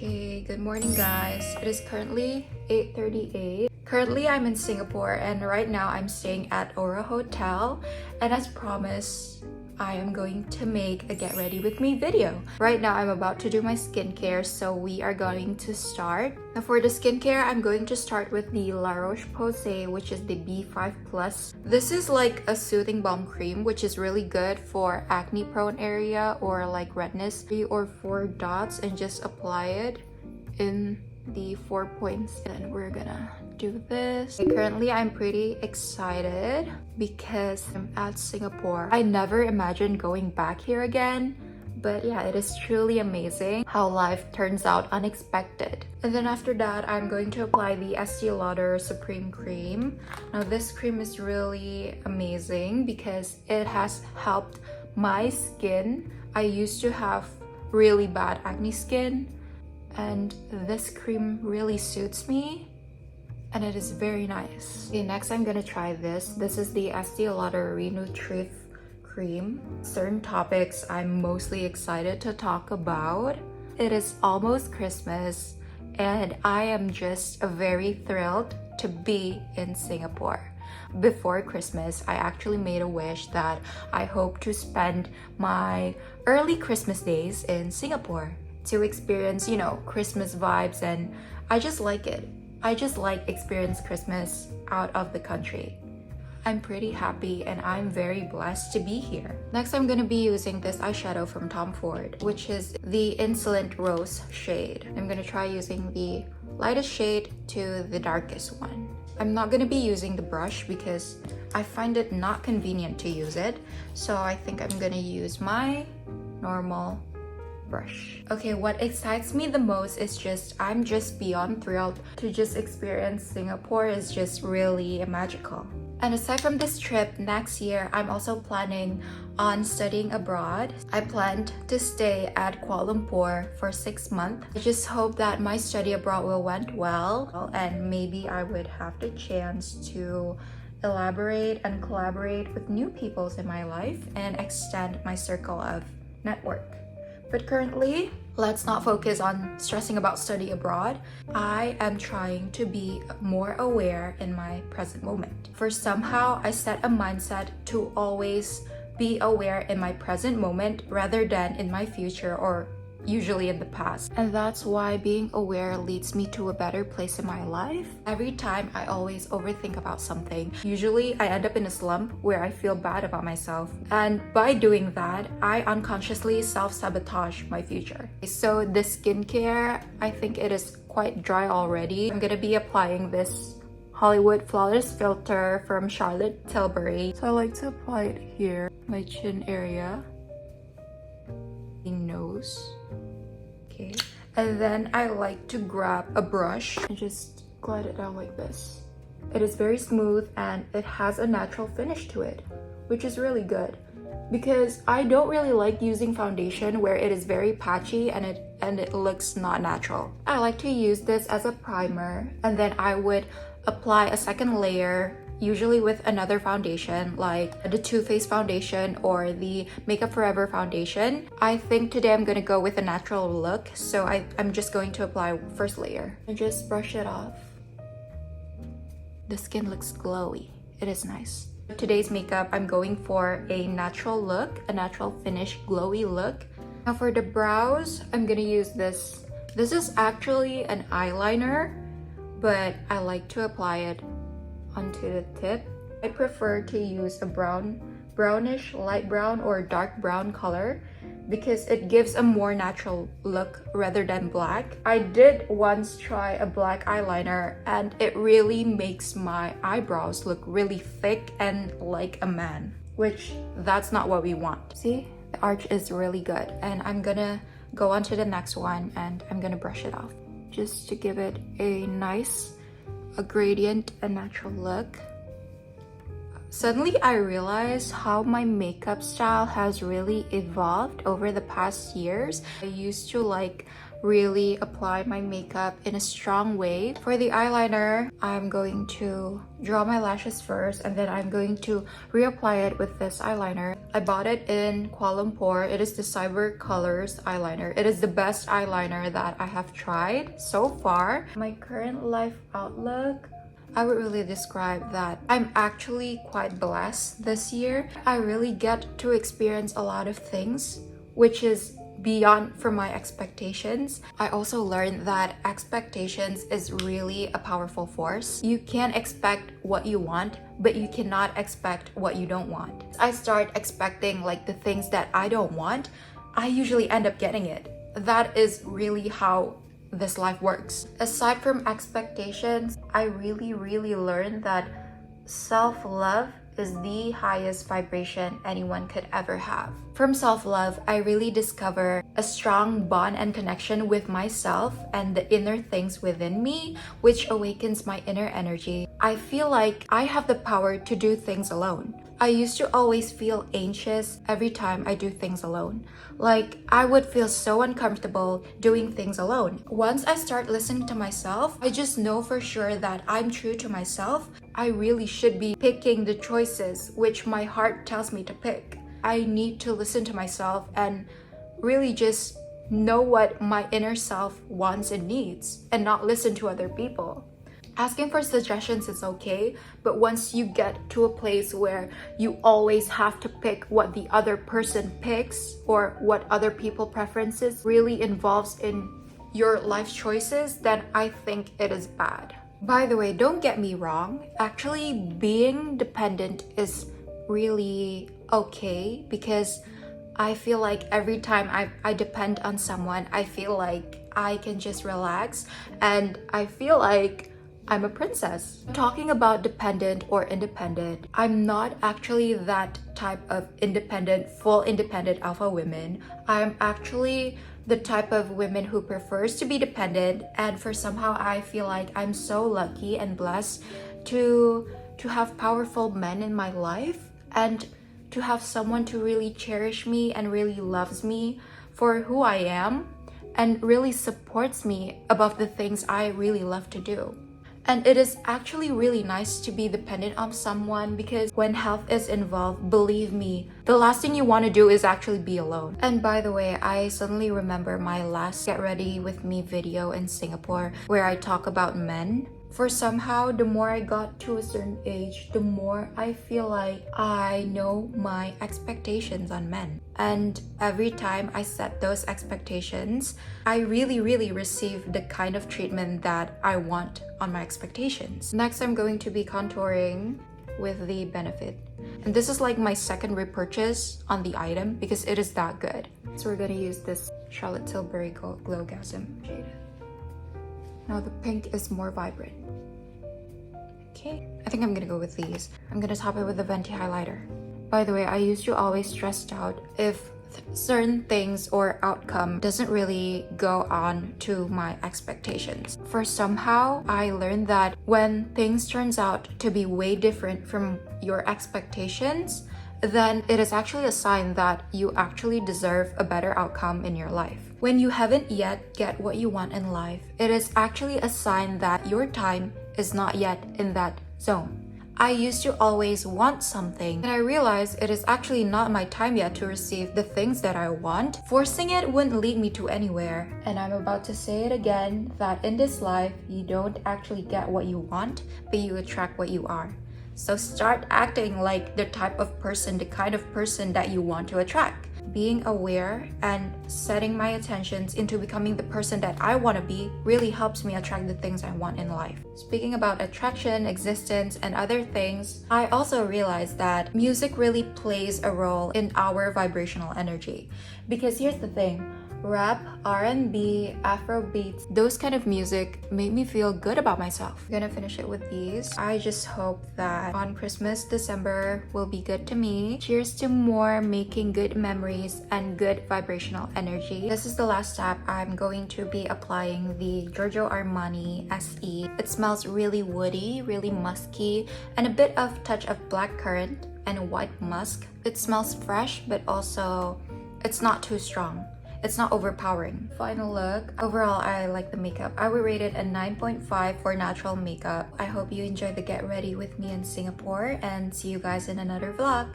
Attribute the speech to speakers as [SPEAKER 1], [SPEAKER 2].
[SPEAKER 1] Okay, good morning guys. It is currently 8:38. Currently I'm in Singapore and right now I'm staying at Aura Hotel, and as promised, I am going to make a get ready with me video. Right now I'm about to do my skincare, so we are going to start. Now for the skincare, I'm going to start with the La Roche-Posay, which is the B5 Plus. This is like a soothing balm cream, which is really good for acne prone area or like redness, 3 or 4 dots, and just apply it in the 4 points. And we're gonna do this. Currently I'm pretty excited because I'm at Singapore. I never imagined going back here again, but yeah, it is truly amazing how life turns out unexpected. And then after that, I'm going to apply the Estee Lauder Supreme Cream. Now this cream is really amazing because it has helped my skin. I used to have really bad acne skin, and this cream really suits me and it is very nice. Okay, next I'm gonna try this. This is the Estee Lauder Renutritive Cream. Certain topics I'm mostly excited to talk about. It is almost Christmas and I am just very thrilled to be in Singapore. Before Christmas, I actually made a wish that I hope to spend my early Christmas days in Singapore to experience, you know, Christmas vibes, and I just like it. I just like experience Christmas out of the country. I'm pretty happy and I'm very blessed to be here. Next, I'm gonna be using this eyeshadow from Tom Ford, which is the Insolent Rose shade. I'm gonna try using the lightest shade to the darkest one. I'm not gonna be using the brush because I find it not convenient to use it. So I think I'm gonna use my normal brush. Okay, what excites me the most is I'm just beyond thrilled to just experience Singapore. Is just really magical. And aside from this trip, next year I'm also planning on studying abroad. I planned to stay at Kuala Lumpur for 6 months. I just hope that my study abroad will went well, and maybe I would have the chance to elaborate and collaborate with new peoples in my life and extend my circle of network. But currently, let's not focus on stressing about study abroad. I am trying to be more aware in my present moment. For somehow, I set a mindset to always be aware in my present moment rather than in my future, or usually in the past. And that's why being aware leads me to a better place in my life. Every time I always overthink about something, usually I end up in a slump where I feel bad about myself. And by doing that, I unconsciously self-sabotage my future. So the skincare, I think it is quite dry already. I'm gonna be applying this Hollywood Flawless Filter from Charlotte Tilbury. So I like to apply it here, my chin area, the nose. Okay, and then I like to grab a brush and just glide it down like this. It is very smooth and it has a natural finish to it, which is really good because I don't really like using foundation where it is very patchy and it looks not natural. I like to use this as a primer, and then I would apply a second layer, usually with another foundation like the Too Faced foundation or the Makeup Forever foundation. I think today I'm gonna go with a natural look, so I'm just going to apply first layer and just brush it off. The skin looks glowy. It is nice. Today's makeup, I'm going for a natural look, a natural finish, glowy look. Now for the brows, I'm gonna use this. This is actually an eyeliner, but I like to apply it onto the tip. I prefer to use a brownish, light brown or dark brown color because it gives a more natural look rather than black. I did once try a black eyeliner and it really makes my eyebrows look really thick and like a man, which that's not what we want. See, the arch is really good, and I'm gonna go on to the next one and I'm gonna brush it off just to give it a nice gradient and natural look. Suddenly I realized how my makeup style has really evolved over the past years. I used to like really apply my makeup in a strong way. For the eyeliner, I'm going to draw my lashes first, and then I'm going to reapply it with this eyeliner. I bought it in Kuala Lumpur. It is the Cyber Colors eyeliner. It is the best eyeliner that I have tried so far. My current life outlook, I would really describe that I'm actually quite blessed this year. I really get to experience a lot of things, which is beyond from my expectations. I also learned that expectations is really a powerful force. You can expect what you want, but you cannot expect what you don't want. I start expecting like the things that I don't want, I usually end up getting it. That is really how this life works. Aside from expectations, I really learned that self-love is the highest vibration anyone could ever have. From self-love, I really discover a strong bond and connection with myself and the inner things within me, which awakens my inner energy. I feel like I have the power to do things alone. I used to always feel anxious every time I do things alone. Like, I would feel so uncomfortable doing things alone. Once I start listening to myself, I just know for sure that I'm true to myself. I really should be picking the choices which my heart tells me to pick. I need to listen to myself and really just know what my inner self wants and needs and not listen to other people. Asking for suggestions is okay, but once you get to a place where you always have to pick what the other person picks or what other people preferences really involves in your life choices, then I think it is bad. By the way, don't get me wrong. Actually, being dependent is really okay because I feel like every time I depend on someone, I feel like I can just relax and I feel like I'm a princess. Talking about dependent or independent, I'm not actually that type of independent, full independent alpha woman. I'm actually the type of women who prefers to be dependent, and for somehow I feel like I'm so lucky and blessed to have powerful men in my life and to have someone to really cherish me and really loves me for who I am and really supports me above the things I really love to do. And it is actually really nice to be dependent on someone because when health is involved, believe me, the last thing you want to do is actually be alone. And by the way, I suddenly remember my last Get Ready With Me video in Singapore where I talk about men. For somehow, the more I got to a certain age, the more I feel like I know my expectations on men. And every time I set those expectations, I really receive the kind of treatment that I want on my expectations. Next, I'm going to be contouring with the Benefit. And this is like my second repurchase on the item because it is that good. So we're gonna use this Charlotte Tilbury Glowgasm shade. Now the pink is more vibrant. Okay, I think I'm gonna go with these. I'm gonna top it with the Venti highlighter. By the way, I used to always stressed out if certain things or outcome doesn't really go on to my expectations. For somehow, I learned that when things turns out to be way different from your expectations, then it is actually a sign that you actually deserve a better outcome in your life. When you haven't yet get what you want in life, it is actually a sign that your time is not yet in that zone. I used to always want something, and I realized it is actually not my time yet to receive the things that I want. Forcing it wouldn't lead me to anywhere. And I'm about to say it again, that in this life, you don't actually get what you want, but you attract what you are. So start acting like the type of person, the kind of person that you want to attract. Being aware and setting my attentions into becoming the person that I want to be really helps me attract the things I want in life. Speaking about attraction, existence, and other things, I also realized that music really plays a role in our vibrational energy. Because here's the thing, rap, R&B, Afro beats, those kind of music made me feel good about myself. I'm gonna finish it with these. I just hope that on Christmas, December will be good to me. Cheers to more making good memories and good vibrational energy. This is the last step. I'm going to be applying the Giorgio Armani SE. It smells really woody, really musky, and a bit of touch of blackcurrant and white musk. It smells fresh, but also it's not too strong. It's not overpowering. Final look. Overall, I like the makeup. I would rate it a 9.5 for natural makeup. I hope you enjoyed the Get Ready With Me in Singapore and see you guys in another vlog.